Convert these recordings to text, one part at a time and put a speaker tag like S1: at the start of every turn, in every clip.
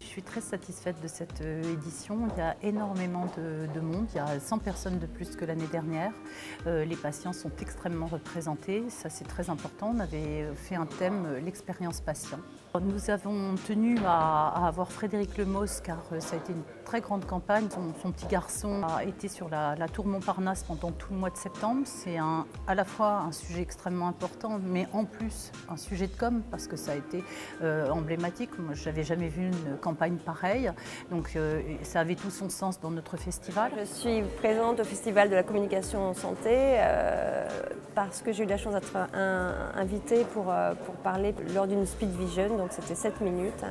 S1: Je suis très satisfaite de cette édition. Il y a énormément de monde, il y a 100 personnes de plus que l'année dernière. Les patients sont extrêmement représentés, ça c'est très important. On avait fait un thème, l'expérience patient. Nous avons tenu à avoir Frédéric Lemos car ça a été une très grande campagne. Son petit garçon a été sur la tour Montparnasse pendant tout le mois de septembre. C'est à la fois un sujet extrêmement important, mais en plus un sujet de com parce que ça a été emblématique. Moi, je n'avais jamais vu une campagne pareille, donc ça avait tout son sens dans notre festival.
S2: Je suis présente au Festival de la communication en santé parce que j'ai eu la chance d'être invitée pour parler lors d'une Speed Vision, donc c'était 7 minutes.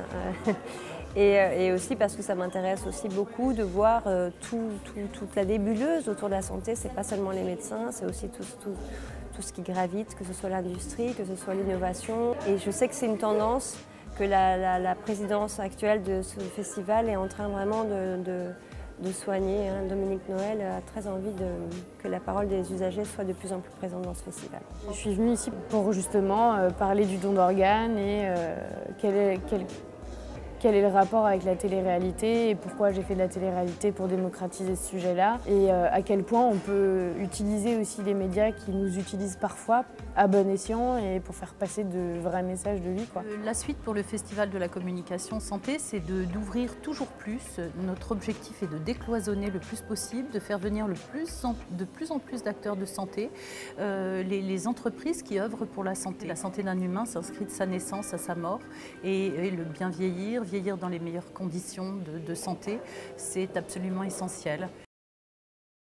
S2: Et aussi parce que ça m'intéresse aussi beaucoup de voir toute la nébuleuse autour de la santé. C'est pas seulement les médecins, c'est aussi tout ce qui gravite, que ce soit l'industrie, que ce soit l'innovation. Et je sais que c'est une tendance que la présidence actuelle de ce festival est en train vraiment de soigner. Dominique Noël a très envie que la parole des usagers soit de plus en plus présente dans ce festival.
S3: Je suis venue ici pour justement parler du don d'organes et quel est le rapport avec la télé-réalité et pourquoi j'ai fait de la télé-réalité pour démocratiser ce sujet-là et à quel point on peut utiliser aussi les médias qui nous utilisent parfois à bon escient et pour faire passer de vrais messages de vie, quoi.
S1: La suite pour le Festival de la communication santé, c'est d'ouvrir toujours plus. Notre objectif est de décloisonner le plus possible, de faire venir de plus en plus d'acteurs de santé, les entreprises qui œuvrent pour la santé. La santé d'un humain s'inscrit de sa naissance à sa mort et le bien vieillir dans les meilleures conditions de santé, c'est absolument essentiel.